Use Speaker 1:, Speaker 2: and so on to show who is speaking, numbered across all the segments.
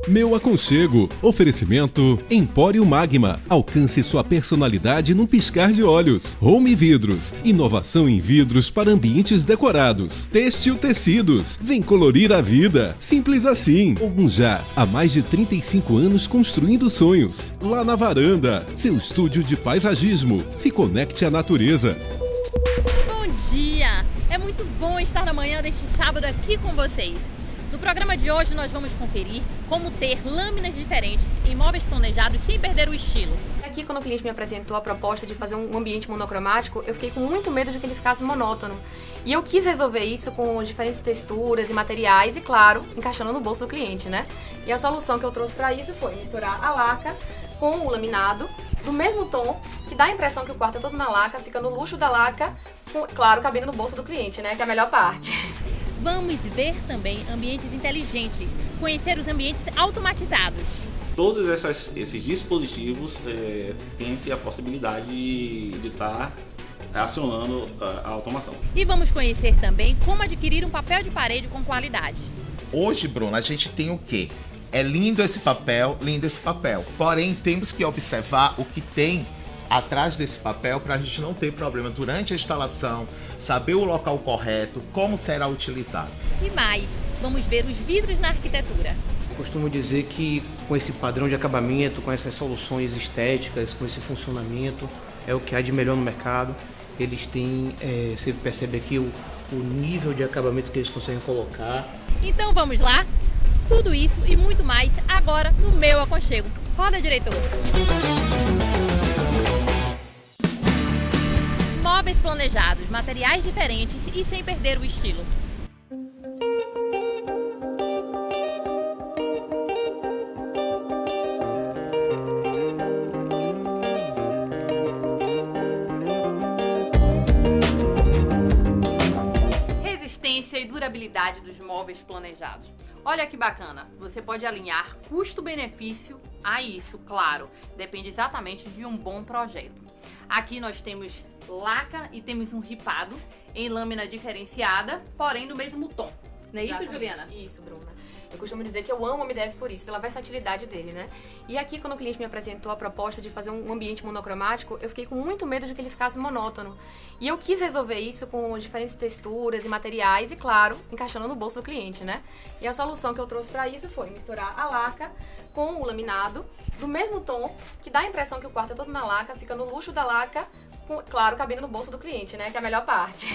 Speaker 1: Meu aconchego. Oferecimento Empório Magma. Alcance sua personalidade num piscar de olhos. Home Vidros. Inovação em vidros para ambientes decorados. Têxtil Tecidos. Vem colorir a vida. Simples assim. Ogunjá. Há mais de 35 anos construindo sonhos. Lá na Varanda. Seu estúdio de paisagismo. Se conecte à natureza.
Speaker 2: Bom dia! É muito bom estar na manhã deste sábado aqui com vocês. No programa de hoje nós vamos conferir como ter lâminas diferentes em móveis planejados sem perder o estilo.
Speaker 3: Aqui, quando o cliente me apresentou a proposta de fazer um ambiente monocromático, eu fiquei com muito medo de que ele ficasse monótono. E eu quis resolver isso com diferentes texturas e materiais e, claro, encaixando no bolso do cliente, né? E a solução que eu trouxe para isso foi misturar a laca com o laminado do mesmo tom, que dá a impressão que o quarto é todo na laca, fica no luxo da laca, claro, cabendo no bolso do cliente, né? Que é a melhor parte.
Speaker 2: Vamos ver também ambientes inteligentes, conhecer os ambientes automatizados.
Speaker 4: Todos esses dispositivos têm-se a possibilidade de estar acionando a automação.
Speaker 2: E vamos conhecer também como adquirir um papel de parede com qualidade.
Speaker 5: Hoje, Bruno, a gente tem o quê? É lindo esse papel. Porém, temos que observar o que tem atrás desse papel para a gente não ter problema durante a instalação, saber o local correto, como será utilizado.
Speaker 2: E mais, vamos ver os vidros na arquitetura.
Speaker 6: Costumo dizer que com esse padrão de acabamento, com essas soluções estéticas, com esse funcionamento, é o que há de melhor no mercado. Eles têm, você percebe aqui o nível de acabamento que eles conseguem colocar.
Speaker 2: Então vamos lá? Tudo isso e muito mais agora no Meu Aconchego. Roda, diretor! Móveis planejados, materiais diferentes e sem perder o estilo. Resistência e durabilidade dos móveis planejados. Olha que bacana, você pode alinhar custo-benefício a isso, claro, depende exatamente de um bom projeto. Aqui nós temos laca e temos um ripado em lâmina diferenciada, porém no mesmo tom. Não é isso, Juliana?
Speaker 3: Isso, Bruna. Eu costumo dizer que eu amo o MDF por isso, pela versatilidade dele, né? E aqui, quando o cliente me apresentou a proposta de fazer um ambiente monocromático, eu fiquei com muito medo de que ele ficasse monótono. E eu quis resolver isso com diferentes texturas e materiais e, claro, encaixando no bolso do cliente, né? E a solução que eu trouxe para isso foi misturar a laca com o laminado do mesmo tom, que dá a impressão que o quarto é todo na laca, fica no luxo da laca, claro, cabendo no bolso do cliente, né? Que é a melhor parte.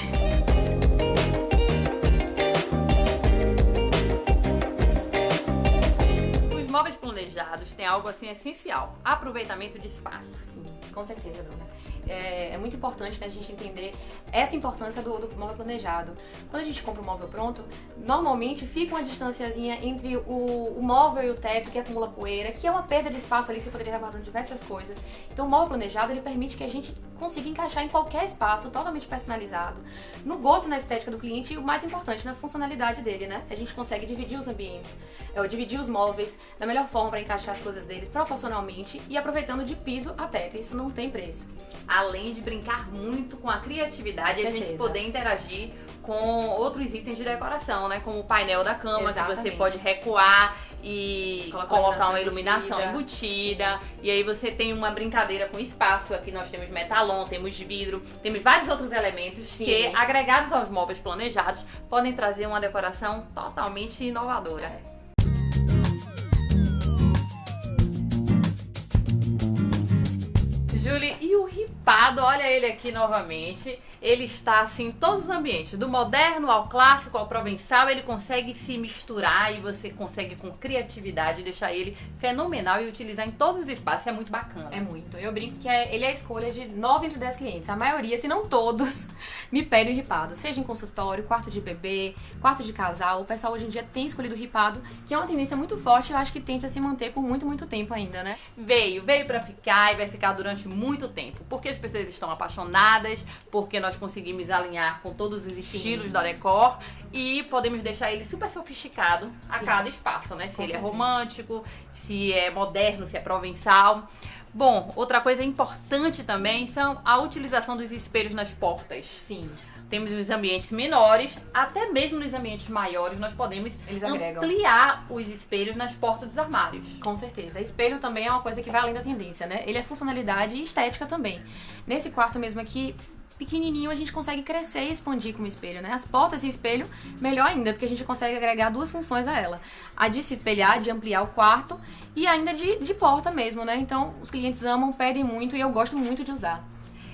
Speaker 2: Os móveis planejados têm algo assim essencial: aproveitamento de espaço.
Speaker 3: Sim, com certeza, Bruna. É muito importante, né, a gente entender essa importância do móvel planejado. Quando a gente compra um móvel pronto, normalmente fica uma distanciazinha entre o móvel e o teto, que acumula poeira, que é uma perda de espaço ali, que você poderia estar guardando diversas coisas. Então o móvel planejado, ele permite que a gente consiga encaixar em qualquer espaço, totalmente personalizado, no gosto e na estética do cliente, e o mais importante, na funcionalidade dele, né? A gente consegue dividir os ambientes, dividir os móveis da melhor forma para encaixar as coisas deles proporcionalmente e aproveitando de piso a teto. Isso não tem preço.
Speaker 2: Além de brincar muito com a criatividade e a gente poder interagir com outros itens de decoração, né? Como o painel da cama,
Speaker 3: Exatamente.
Speaker 2: Que você pode recuar e colocar uma iluminação
Speaker 3: embutida.
Speaker 2: E aí você tem uma brincadeira com espaço. Aqui nós temos metalon, temos vidro, temos vários outros elementos que, agregados aos móveis planejados, podem trazer uma decoração totalmente inovadora. Julie, e o ripado, olha ele aqui novamente, ele está assim em todos os ambientes, do moderno ao clássico ao provençal, ele consegue se misturar e você consegue com criatividade deixar ele fenomenal e utilizar em todos os espaços, é muito bacana.
Speaker 3: É muito, eu brinco que ele é a escolha de 9 entre 10 clientes, a maioria, se não todos, me pedem ripado, seja em consultório, quarto de bebê, quarto de casal, o pessoal hoje em dia tem escolhido ripado, que é uma tendência muito forte e eu acho que tende a se manter por muito, muito tempo ainda, né?
Speaker 2: Veio pra ficar e vai ficar durante muito tempo, porque as pessoas estão apaixonadas, porque nós conseguimos alinhar com todos os estilos da decor e podemos deixar ele super sofisticado a cada espaço, né? Se ele é romântico, se é moderno, se é provençal. Bom, outra coisa importante também são a utilização dos espelhos nas portas.
Speaker 3: Sim.
Speaker 2: temos os ambientes menores, até mesmo nos ambientes maiores nós podemos
Speaker 3: Eles agregam.
Speaker 2: ampliar os espelhos nas portas dos armários.
Speaker 3: Com certeza. Espelho também é uma coisa que vai além da tendência, né? Ele é funcionalidade e estética também. Nesse quarto mesmo aqui, pequenininho, a gente consegue crescer e expandir com o espelho, né? As portas e espelho, melhor ainda, porque a gente consegue agregar 2 funções a ela. A de se espelhar, de ampliar o quarto e ainda de porta mesmo, né? Então, os clientes amam, pedem muito e eu gosto muito de usar.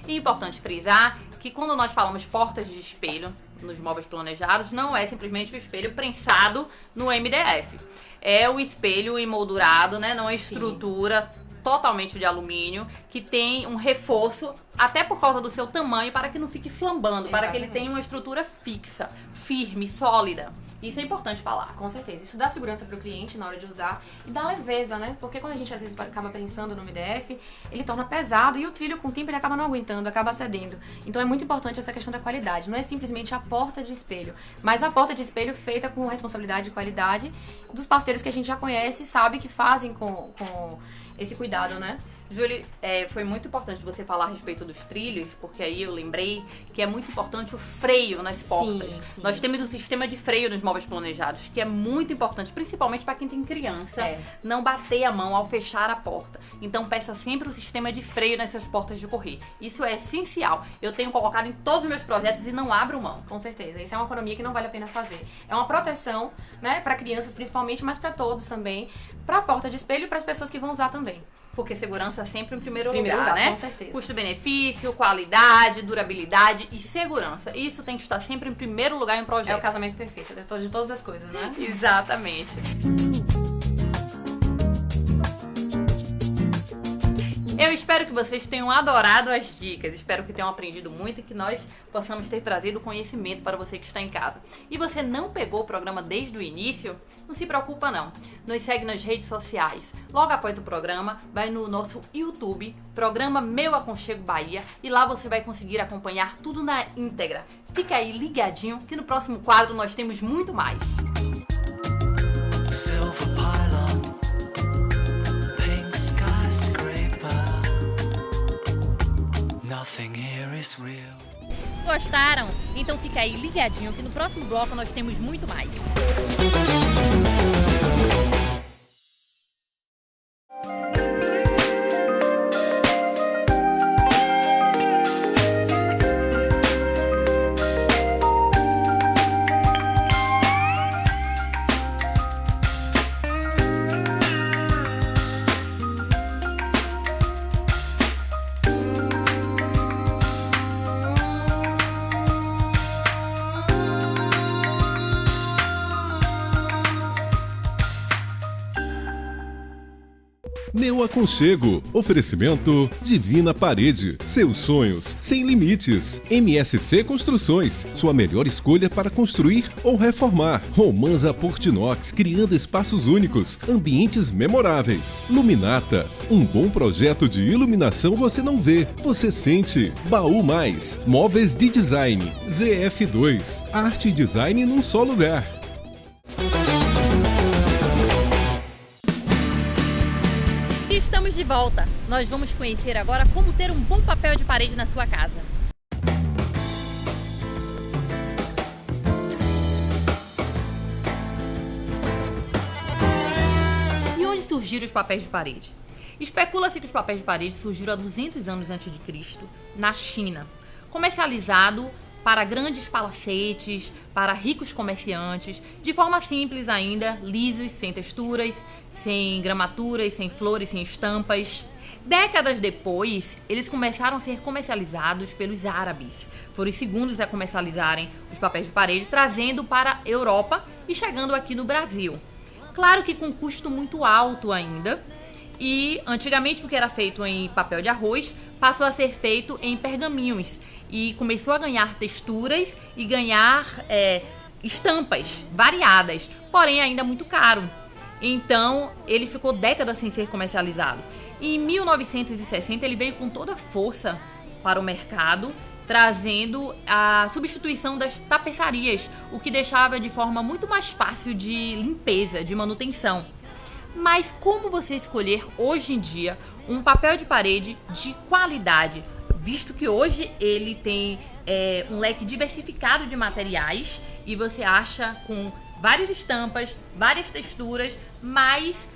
Speaker 2: E é importante frisar que quando nós falamos portas de espelho nos móveis planejados, não é simplesmente o espelho prensado no MDF. É o espelho emoldurado, né? Não é estrutura totalmente de alumínio, que tem um reforço, até por causa do seu tamanho, para que não fique flambando, para que ele tenha uma estrutura fixa, firme, sólida. Isso é importante falar.
Speaker 3: Com certeza. Isso dá segurança para o cliente na hora de usar e dá leveza, né? Porque quando a gente às vezes acaba pensando no MDF, ele torna pesado e o trilho com o tempo ele acaba não aguentando, acaba cedendo. Então é muito importante essa questão da qualidade. Não é simplesmente a porta de espelho, mas a porta de espelho feita com responsabilidade e qualidade dos parceiros que a gente já conhece e sabe que fazem com esse cuidado, né?
Speaker 2: Júlia, foi muito importante você falar a respeito dos trilhos, porque aí eu lembrei que é muito importante o freio nas portas.
Speaker 3: Sim.
Speaker 2: Nós temos um sistema de freio nos móveis planejados, que é muito importante, principalmente para quem tem criança, não bater a mão ao fechar a porta. Então peça sempre o sistema de freio nessas portas de correr. Isso é essencial. Eu tenho colocado em todos os meus projetos e não abro mão.
Speaker 3: Com certeza. Isso é uma economia que não vale a pena fazer. É uma proteção, né, para crianças principalmente, mas para todos também, para a porta de espelho e para as pessoas que vão usar também.
Speaker 2: Porque segurança sempre em primeiro lugar, né?
Speaker 3: Com certeza.
Speaker 2: Custo-benefício, qualidade, durabilidade e segurança. Isso tem que estar sempre em primeiro lugar em um projeto.
Speaker 3: É o casamento perfeito, de todas as coisas, né?
Speaker 2: Exatamente. Eu espero que vocês tenham adorado as dicas, espero que tenham aprendido muito e que nós possamos ter trazido conhecimento para você que está em casa. E você não pegou o programa desde o início? Não se preocupa não, nos segue nas redes sociais. Logo após o programa, vai no nosso YouTube, programa Meu Aconchego Bahia, e lá você vai conseguir acompanhar tudo na íntegra. Fica aí ligadinho que no próximo quadro nós temos muito mais. Gostaram? Então fica aí ligadinho que no próximo bloco nós temos muito mais.
Speaker 1: Meu Aconchego. Oferecimento Divina Parede. Seus sonhos sem limites. MSC Construções. Sua melhor escolha para construir ou reformar. Romanza Portinox. Criando espaços únicos. Ambientes memoráveis. Luminata. Um bom projeto de iluminação você não vê, você sente. Baú Mais. Móveis de design. ZF2. Arte e design num só lugar.
Speaker 2: Estamos de volta. Nós vamos conhecer agora como ter um bom papel de parede na sua casa. E onde surgiram os papéis de parede? Especula-se que os papéis de parede surgiram há 200 anos antes de Cristo, na China, comercializado para grandes palacetes, para ricos comerciantes, de forma simples ainda, lisos, sem texturas, sem gramaturas, sem flores, sem estampas. Décadas depois, eles começaram a ser comercializados pelos árabes. Foram os segundos a comercializarem os papéis de parede, trazendo para a Europa e chegando aqui no Brasil. Claro que com custo muito alto ainda. E antigamente o que era feito em papel de arroz passou a ser feito em pergaminhos. E começou a ganhar texturas e ganhar estampas variadas, porém ainda muito caro. Então ele ficou décadas sem ser comercializado. E em 1960 ele veio com toda a força para o mercado, trazendo a substituição das tapeçarias, o que deixava de forma muito mais fácil de limpeza, de manutenção. Mas como você escolher hoje em dia um papel de parede de qualidade, visto que hoje ele tem um leque diversificado de materiais e você acha com várias estampas, várias texturas, mas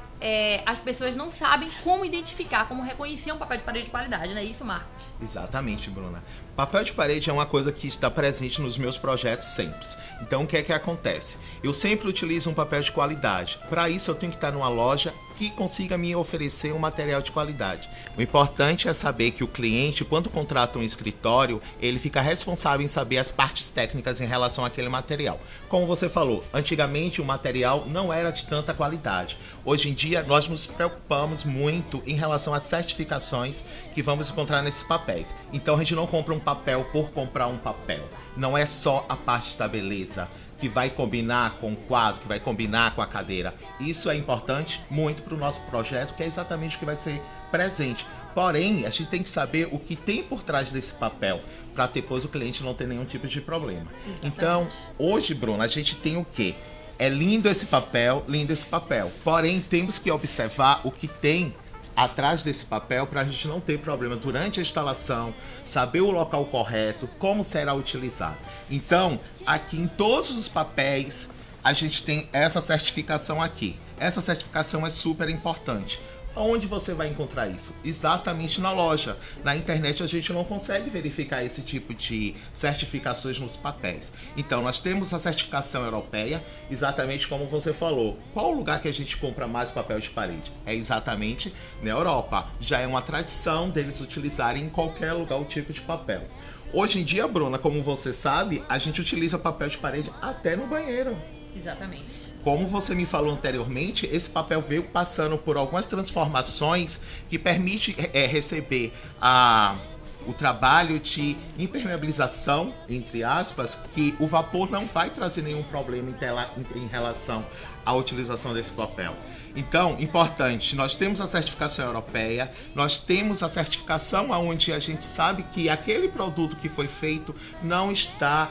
Speaker 2: as pessoas não sabem como identificar, como reconhecer um papel de parede de qualidade, não é isso, Marcos?
Speaker 5: Exatamente, Bruna. Papel de parede é uma coisa que está presente nos meus projetos sempre. Então, o que é que acontece? Eu sempre utilizo um papel de qualidade. Para isso, eu tenho que estar numa loja que consiga me oferecer um material de qualidade. O importante é saber que o cliente, quando contrata um escritório, ele fica responsável em saber as partes técnicas em relação àquele material. Como você falou, antigamente o material não era de tanta qualidade. Hoje em dia, nós nos preocupamos muito em relação às certificações que vamos encontrar nesses papéis. Então, a gente não compra um papel por comprar um papel. Não é só a parte da beleza que vai combinar com o quadro, que vai combinar com a cadeira. Isso é importante muito para o nosso projeto, que é exatamente o que vai ser presente. Porém, a gente tem que saber o que tem por trás desse papel, para depois o cliente não ter nenhum tipo de problema. Exatamente. Então, hoje, Bruna, a gente tem o quê? É lindo esse papel. Porém, temos que observar o que tem atrás desse papel para a gente não ter problema durante a instalação, saber o local correto, como será utilizado. Então, aqui em todos os papéis, a gente tem essa certificação aqui. Essa certificação é super importante. Onde você vai encontrar isso? Exatamente na loja. Na internet a gente não consegue verificar esse tipo de certificações nos papéis. Então nós temos a certificação europeia, exatamente como você falou. Qual o lugar que a gente compra mais papel de parede? É exatamente na Europa. Já é uma tradição deles utilizarem em qualquer lugar o tipo de papel. Hoje em dia, Bruna, como você sabe, a gente utiliza papel de parede até no banheiro.
Speaker 2: Exatamente.
Speaker 5: Como você me falou anteriormente, esse papel veio passando por algumas transformações que permite receber o trabalho de impermeabilização, entre aspas, que o vapor não vai trazer nenhum problema em relação à utilização desse papel. Então, importante, nós temos a certificação europeia, nós temos a certificação onde a gente sabe que aquele produto que foi feito não está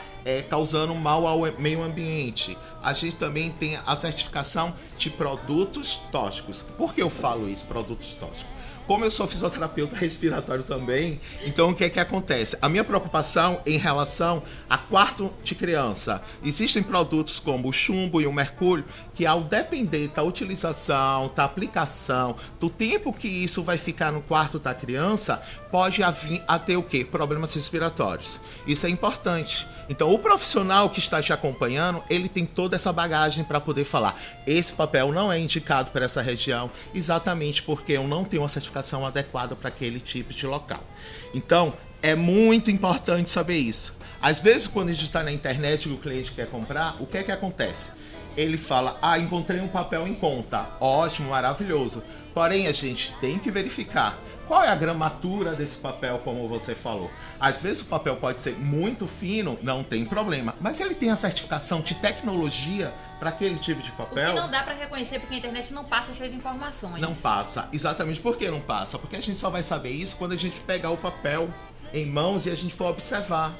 Speaker 5: causando mal ao meio ambiente. A gente também tem a certificação de produtos tóxicos. Por que eu falo isso, produtos tóxicos? Como eu sou fisioterapeuta respiratório também, então o que é que acontece? A minha preocupação em relação a quarto de criança. Existem produtos como o chumbo e o mercúrio que, ao depender da utilização, da aplicação, do tempo que isso vai ficar no quarto da criança, pode vir a ter o quê? Problemas respiratórios. Isso é importante. Então, o profissional que está te acompanhando, ele tem toda essa bagagem para poder falar: esse papel não é indicado para essa região, exatamente porque eu não tenho uma certificação adequada para aquele tipo de local. Então, é muito importante saber isso. Às vezes, quando a gente está na internet e o cliente quer comprar, o que é que acontece? Ele fala: encontrei um papel em conta. Ótimo, maravilhoso. Porém, a gente tem que verificar qual é a gramatura desse papel, como você falou. Às vezes o papel pode ser muito fino, não tem problema. Mas ele tem a certificação de tecnologia para aquele tipo de papel.
Speaker 2: O que não dá para reconhecer porque a internet não passa essas informações.
Speaker 5: Não passa. Exatamente. Por que não passa? Porque a gente só vai saber isso quando a gente pegar o papel em mãos e a gente for observar.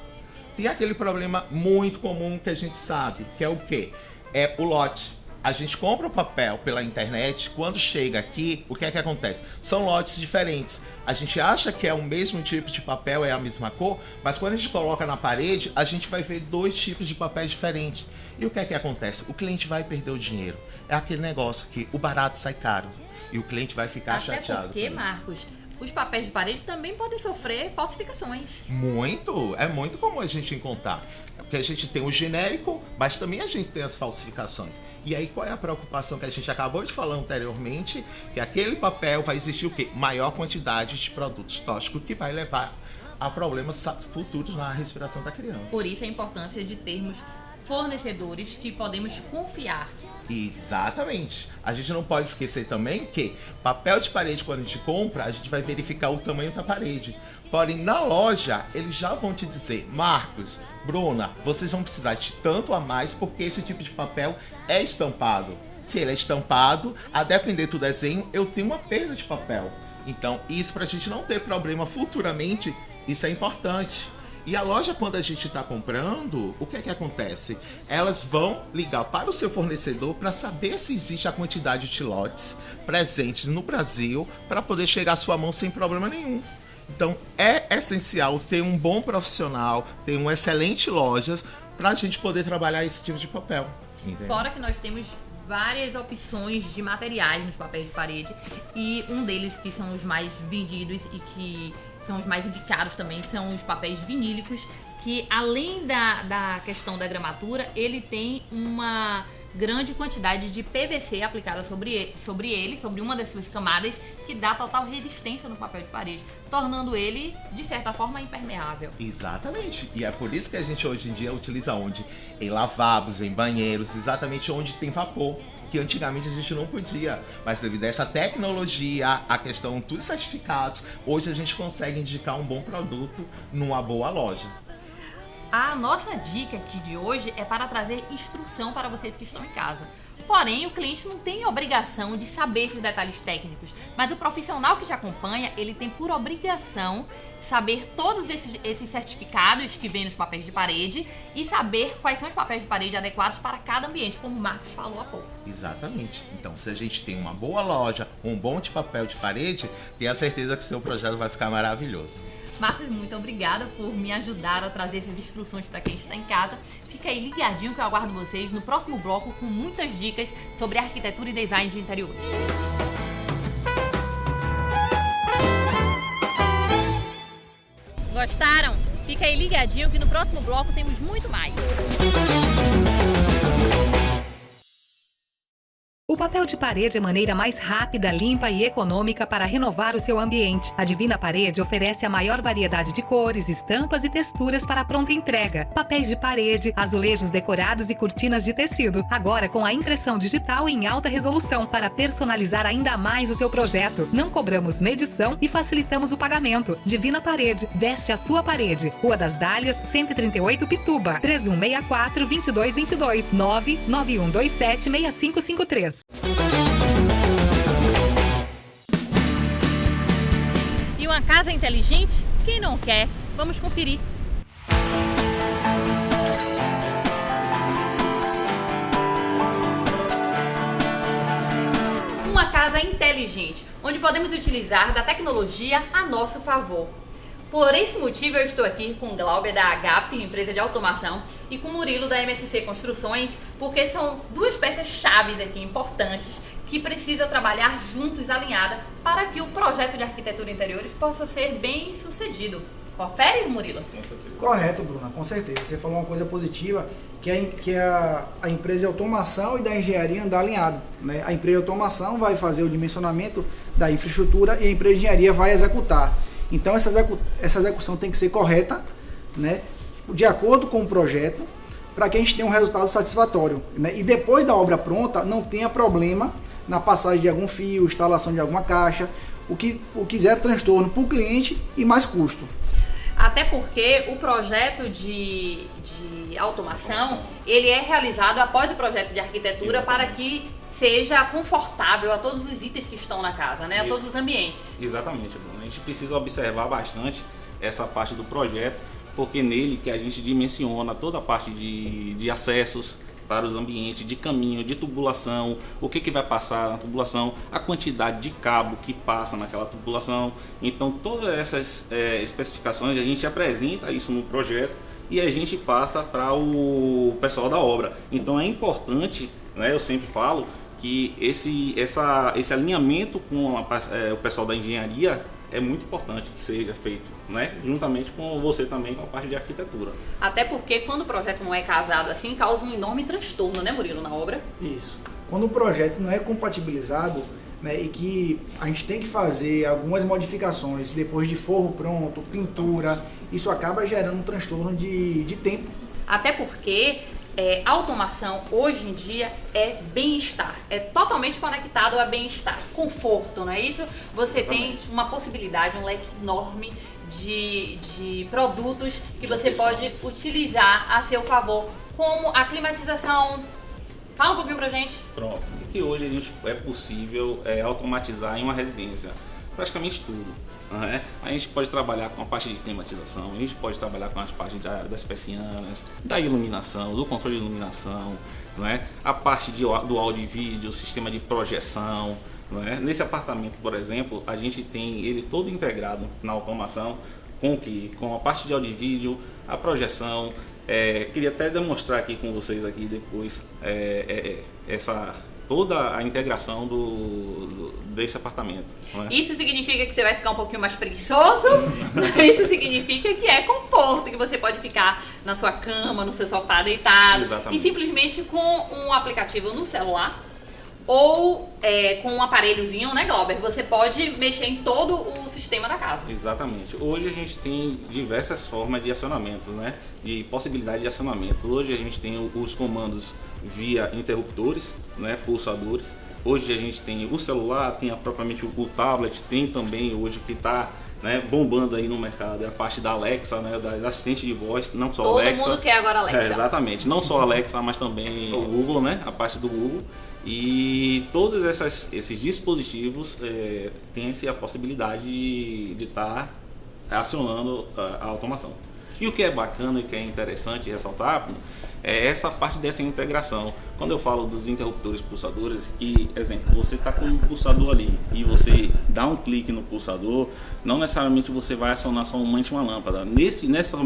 Speaker 5: Tem aquele problema muito comum que a gente sabe, que é o quê? É o lote. A gente compra o papel pela internet, quando chega aqui, o que é que acontece? São lotes diferentes. A gente acha que é o mesmo tipo de papel, é a mesma cor, mas quando a gente coloca na parede, a gente vai ver dois tipos de papéis diferentes. E o que é que acontece? O cliente vai perder o dinheiro. É aquele negócio que o barato sai caro e o cliente vai ficar chateado.
Speaker 2: Até porque, Marcos, os papéis de parede também podem sofrer falsificações.
Speaker 5: Muito, é muito comum a gente encontrar. Porque a gente tem o genérico, mas também a gente tem as falsificações. E aí qual é a preocupação que a gente acabou de falar anteriormente? Que aquele papel vai existir o quê? Maior quantidade de produtos tóxicos que vai levar a problemas futuros na respiração da criança.
Speaker 2: Por isso a importância de termos fornecedores que podemos confiar.
Speaker 5: Exatamente. A gente não pode esquecer também que papel de parede, quando a gente compra, a gente vai verificar o tamanho da parede. Porém, na loja, eles já vão te dizer: Marcos, Bruna, vocês vão precisar de tanto a mais porque esse tipo de papel é estampado. Se ele é estampado, a depender do desenho, eu tenho uma perda de papel. Então, isso para a gente não ter problema futuramente, isso é importante. E a loja, quando a gente está comprando, o que é que acontece? Elas vão ligar para o seu fornecedor para saber se existe a quantidade de lotes presentes no Brasil para poder chegar à sua mão sem problema nenhum. Então é essencial ter um bom profissional, ter uma excelente lojas para a gente poder trabalhar esse tipo de papel. Entendeu?
Speaker 2: Fora que nós temos várias opções de materiais nos papéis de parede e um deles que são os mais vendidos e que são os mais indicados também são os papéis vinílicos, que além da questão da gramatura, ele tem uma grande quantidade de PVC aplicada sobre uma das suas camadas, que dá total resistência no papel de parede, tornando ele, de certa forma, impermeável.
Speaker 5: Exatamente. E é por isso que a gente hoje em dia utiliza onde? Em lavabos, em banheiros, exatamente onde tem vapor. Que antigamente a gente não podia, mas devido a essa tecnologia, a questão dos certificados, hoje a gente consegue indicar um bom produto numa boa loja.
Speaker 2: A nossa dica aqui de hoje é para trazer instrução para vocês que estão em casa. Porém, o cliente não tem obrigação de saber esses detalhes técnicos, mas o profissional que te acompanha, ele tem por obrigação saber todos esses certificados que vêm nos papéis de parede e saber quais são os papéis de parede adequados para cada ambiente, como o Marcos falou há pouco.
Speaker 5: Exatamente. Então, se a gente tem uma boa loja, um bom papel de parede, tenha certeza que o seu projeto vai ficar maravilhoso.
Speaker 2: Marcos, muito obrigada por me ajudar a trazer essas instruções para quem está em casa. Fica aí ligadinho que eu aguardo vocês no próximo bloco com muitas dicas sobre arquitetura e design de interiores. Gostaram? Fica aí ligadinho que no próximo bloco temos muito mais.
Speaker 7: O papel de parede é a maneira mais rápida, limpa e econômica para renovar o seu ambiente. A Divina Parede oferece a maior variedade de cores, estampas e texturas para pronta entrega. Papéis de parede, azulejos decorados e cortinas de tecido. Agora com a impressão digital em alta resolução para personalizar ainda mais o seu projeto. Não cobramos medição e facilitamos o pagamento. Divina Parede, veste a sua parede. Rua das Dálias, 138 Pituba. 3164-2222. 99127-6553.
Speaker 2: E uma casa inteligente? Quem não quer? Vamos conferir. Uma casa inteligente, onde podemos utilizar da tecnologia a nosso favor. Por esse motivo eu estou aqui com o Glauber da HAP, empresa de automação, e com o Murilo da MSC Construções, porque são duas peças chaves aqui importantes que precisa trabalhar juntos, alinhada, para que o projeto de arquitetura e interiores possa ser bem sucedido. Confere, Murilo?
Speaker 8: Correto, Bruna, com certeza. Você falou uma coisa positiva, que a empresa de automação e da engenharia andar alinhado, né? A empresa de automação vai fazer o dimensionamento da infraestrutura e a empresa de engenharia vai executar. Então essa execução tem que ser correta, né, de acordo com o projeto, para que a gente tenha um resultado satisfatório, né? E depois da obra pronta não tenha problema na passagem de algum fio, instalação de alguma caixa, o que gera transtorno para o cliente e mais custo.
Speaker 2: Até porque o projeto de automação, ele é realizado após o projeto de arquitetura para que seja confortável a todos os itens que estão na casa, né? A todos os ambientes.
Speaker 4: Exatamente, Bruno. A gente precisa observar bastante essa parte do projeto, porque nele que a gente dimensiona toda a parte de acessos para os ambientes, de caminho, de tubulação, o que vai passar na tubulação, a quantidade de cabo que passa naquela tubulação. Então todas essas especificações a gente apresenta isso no projeto e a gente passa para o pessoal da obra. Então é importante, né, eu sempre falo, que esse alinhamento com o pessoal da engenharia é muito importante que seja feito, né? Juntamente com você também, com a parte de arquitetura.
Speaker 2: Até porque quando o projeto não é casado assim, causa um enorme transtorno, né, Murilo, na obra?
Speaker 8: Isso. Quando o projeto não é compatibilizado, né, e que a gente tem que fazer algumas modificações depois de forro pronto, pintura, isso acaba gerando um transtorno de tempo.
Speaker 2: Até porque a automação hoje em dia é bem-estar, é totalmente conectado a bem-estar, conforto, não é isso? Você tem uma possibilidade, um leque enorme de produtos que você pode utilizar a seu favor, como a climatização. Fala um pouquinho pra gente.
Speaker 4: Pronto, que hoje é possível automatizar em uma residência praticamente tudo. Né? A gente pode trabalhar com a parte de climatização, a gente pode trabalhar com as partes das persianas, da iluminação, do controle de iluminação, né? A parte do áudio e vídeo, o sistema de projeção, não é? Nesse apartamento, por exemplo, a gente tem ele todo integrado na automação, com a parte de áudio e vídeo, a projeção. Queria até demonstrar aqui com vocês aqui depois toda a integração desse apartamento. Não é?
Speaker 2: Isso significa que você vai ficar um pouquinho mais preguiçoso, isso significa que é conforto, que você pode ficar na sua cama, no seu sofá deitado.
Speaker 4: Exatamente.
Speaker 2: E simplesmente com um aplicativo no celular ou com um aparelhozinho, né, Glauber? Você pode mexer em todo o sistema da casa.
Speaker 4: Exatamente. Hoje a gente tem diversas formas de acionamento, né? De possibilidade de acionamento. Hoje a gente tem os comandos via interruptores, né? Pulsadores. Hoje a gente tem o celular, tem propriamente o tablet, tem também hoje que está, né, bombando aí no mercado, é a parte da Alexa, né, da assistente de voz, não só
Speaker 2: Todo
Speaker 4: Alexa.
Speaker 2: mundo quer agora Alexa.
Speaker 4: Exatamente, não só Alexa, mas também o Google, né, a parte do Google. E todos esses dispositivos têm a possibilidade de estar acionando a automação. E o que é bacana e que é interessante ressaltar é essa parte dessa integração. Quando eu falo dos interruptores pulsadores, que, exemplo, você está com um pulsador ali e você dá um clique no pulsador, não necessariamente você vai acionar somente uma lâmpada.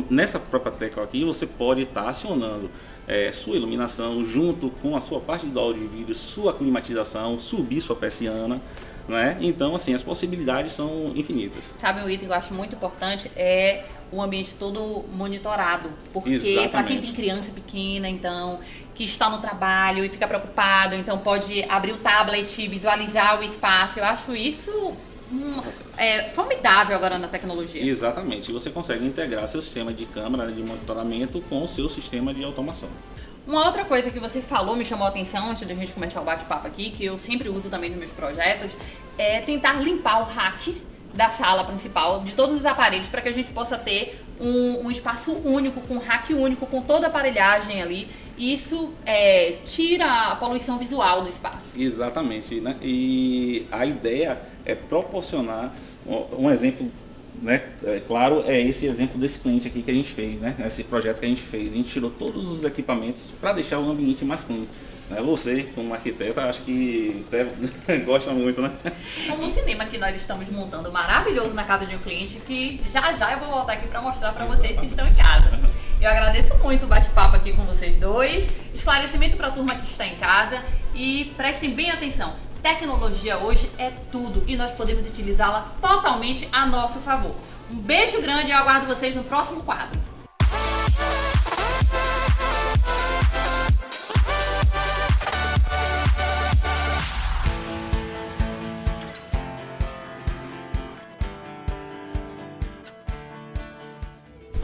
Speaker 4: Nessa própria tecla aqui, você pode estar acionando sua iluminação junto com a sua parte do áudio e vídeo, sua climatização, subir sua persiana, né? Então, assim, as possibilidades são infinitas.
Speaker 2: Sabe, um item que eu acho muito importante é o ambiente todo monitorado, porque para quem tem criança pequena, então, que está no trabalho e fica preocupado, então pode abrir o tablet, visualizar o espaço. Eu acho isso formidável agora na tecnologia.
Speaker 4: Exatamente, você consegue integrar seu sistema de câmera de monitoramento com o seu sistema de automação.
Speaker 2: Uma outra coisa que você falou, me chamou a atenção antes da gente começar o bate-papo aqui, que eu sempre uso também nos meus projetos, é tentar limpar o rack da sala principal, de todos os aparelhos, para que a gente possa ter um espaço único, com um rack único, com toda a aparelhagem ali. Isso tira a poluição visual do espaço.
Speaker 4: Exatamente, né? E a ideia é proporcionar um exemplo, né? Claro, é esse exemplo desse cliente aqui que a gente fez, né? Esse projeto que a gente fez. A gente tirou todos os equipamentos para deixar o ambiente mais clean. Você, como arquiteta, acho que até gosta muito, né?
Speaker 2: Como um cinema que nós estamos montando maravilhoso na casa de um cliente, que já eu vou voltar aqui para mostrar para vocês que estão em casa. Eu agradeço muito o bate-papo aqui com vocês dois, esclarecimento para a turma que está em casa e prestem bem atenção. Tecnologia hoje é tudo e nós podemos utilizá-la totalmente a nosso favor. Um beijo grande e eu aguardo vocês no próximo quadro.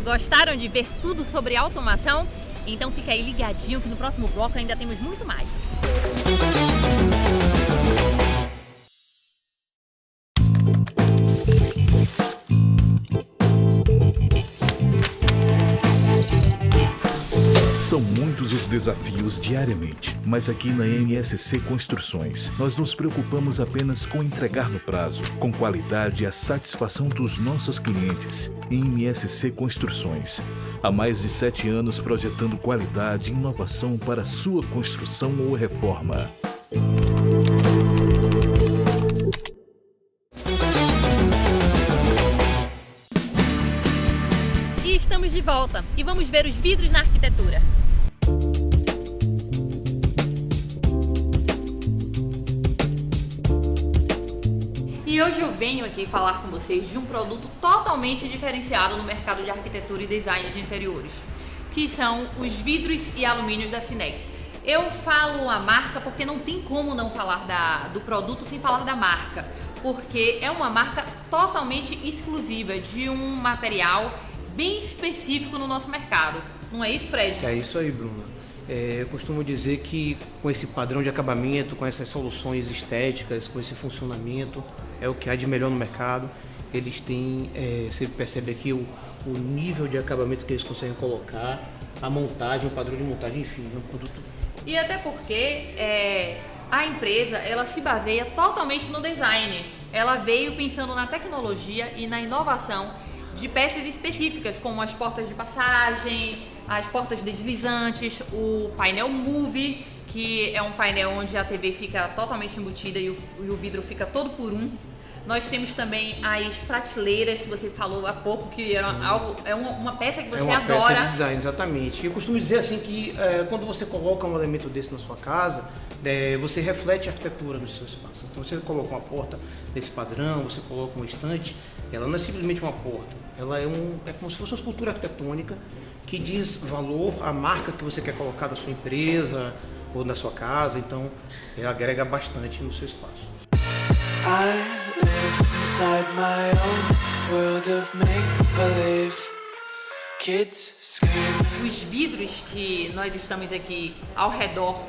Speaker 2: Gostaram de ver tudo sobre automação? Então fica aí ligadinho que no próximo bloco ainda temos muito mais.
Speaker 9: São muitos os desafios diariamente, mas aqui na MSC Construções, nós nos preocupamos apenas com entregar no prazo, com qualidade e a satisfação dos nossos clientes. MSC Construções, há mais de 7 anos projetando qualidade e inovação para sua construção ou reforma.
Speaker 2: E estamos de volta e vamos ver os vidros na arquitetura. E hoje eu venho aqui falar com vocês de um produto totalmente diferenciado no mercado de arquitetura e design de interiores, que são os vidros e alumínios da Cinex. Eu falo a marca porque não tem como não falar do produto sem falar da marca, porque é uma marca totalmente exclusiva de um material bem específico no nosso mercado. Não é isso, Fred?
Speaker 6: É isso aí, Bruna. Eu costumo dizer que com esse padrão de acabamento, com essas soluções estéticas, com esse funcionamento, é o que há de melhor no mercado. Eles têm, você percebe aqui o nível de acabamento que eles conseguem colocar, a montagem, o padrão de montagem, enfim, é um produto.
Speaker 2: E até porque a empresa, ela se baseia totalmente no design. Ela veio pensando na tecnologia e na inovação de peças específicas, como as portas de passagem, as portas deslizantes, o painel Move, que é um painel onde a TV fica totalmente embutida e o vidro fica todo por um. Nós temos também as prateleiras, que você falou há pouco, que é uma peça que você adora.
Speaker 6: É uma peça de design, exatamente. Eu costumo dizer assim que quando você coloca um elemento desse na sua casa, você reflete a arquitetura no seu espaço. Então você coloca uma porta desse padrão, você coloca uma estante, ela não é simplesmente uma porta, ela é como se fosse uma escultura arquitetônica que diz valor à marca que você quer colocar da sua empresa ou na sua casa, então ela agrega bastante no seu espaço.
Speaker 10: I live inside my own world of make-believe. Kids screaming.
Speaker 2: Os vidros que nós estamos aqui ao redor,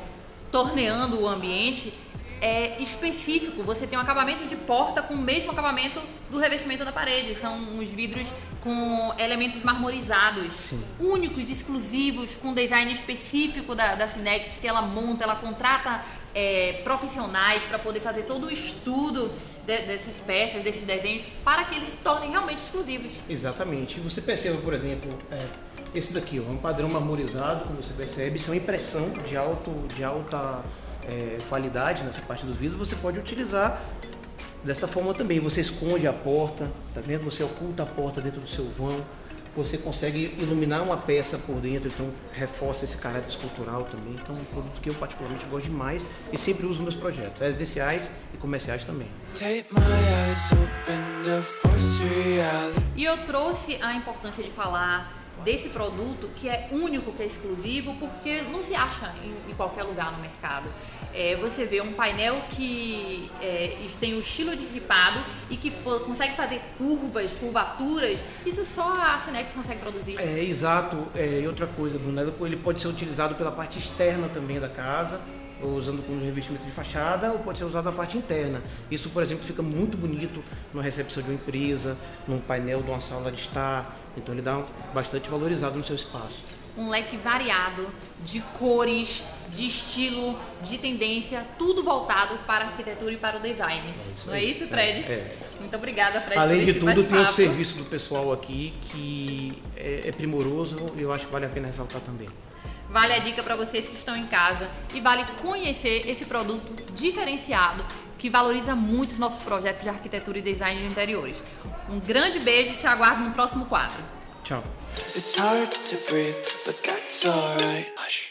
Speaker 2: torneando o ambiente, é específico. Você tem um acabamento de porta com o mesmo acabamento do revestimento da parede. São uns vidros com elementos marmorizados, únicos, exclusivos, com design específico da Sinex, que ela monta, ela contrata profissionais para poder fazer todo o estudo dessas peças, desses desenhos, para que eles se tornem realmente exclusivos.
Speaker 6: Exatamente. Você percebe, por exemplo, esse daqui, é um padrão marmorizado, como você percebe, isso é uma impressão de alta qualidade nessa parte do vidro. Você pode utilizar dessa forma também. Você esconde a porta, tá vendo? Você oculta a porta dentro do seu vão. Você consegue iluminar uma peça por dentro, então reforça esse caráter escultural também. Então é um produto que eu particularmente gosto demais e sempre uso nos projetos, residenciais e comerciais também.
Speaker 2: E eu trouxe a importância de falar desse produto que é único, que é exclusivo, porque não se acha em qualquer lugar no mercado. Você vê um painel que tem o estilo de ripado e que consegue fazer curvaturas. Isso só a Sinex consegue produzir.
Speaker 6: Exato. E outra coisa, Bruna, ele pode ser utilizado pela parte externa também da casa, ou usando como revestimento de fachada, ou pode ser usado na parte interna. Isso, por exemplo, fica muito bonito numa recepção de uma empresa, num painel de uma sala de estar. Então ele dá bastante valorizado no seu espaço.
Speaker 2: Um leque variado de cores, de estilo, de tendência, tudo voltado para a arquitetura e para o design. Não é isso, Fred? Muito obrigada, Fred.
Speaker 6: Além de tudo, tem o serviço do pessoal aqui que é primoroso e eu acho que vale a pena ressaltar também.
Speaker 2: Vale a dica para vocês que estão em casa e vale conhecer esse produto diferenciado que valoriza muito os nossos projetos de arquitetura e design de interiores. Um grande beijo e te aguardo no próximo quadro.
Speaker 6: Tchau.
Speaker 10: It's hard to breathe, but that's alright. Hush.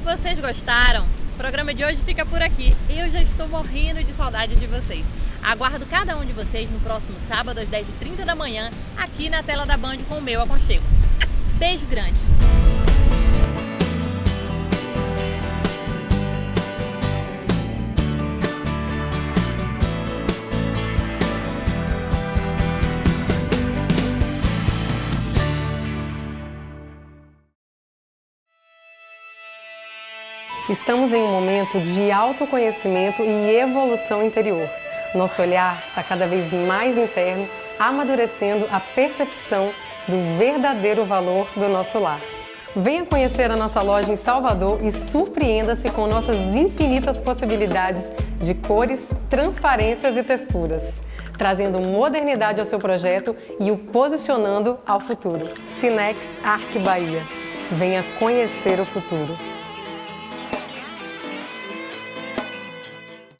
Speaker 2: Vocês gostaram? O programa de hoje fica por aqui. Eu já estou morrendo de saudade de vocês. Aguardo cada um de vocês no próximo sábado às 10h30 da manhã, aqui na tela da Band com o meu aconchego. Beijo grande!
Speaker 11: Estamos em um momento de autoconhecimento e evolução interior. Nosso olhar está cada vez mais interno, amadurecendo a percepção do verdadeiro valor do nosso lar. Venha conhecer a nossa loja em Salvador e surpreenda-se com nossas infinitas possibilidades de cores, transparências e texturas, trazendo modernidade ao seu projeto e o posicionando ao futuro. Sinex Arq Bahia. Venha conhecer o futuro.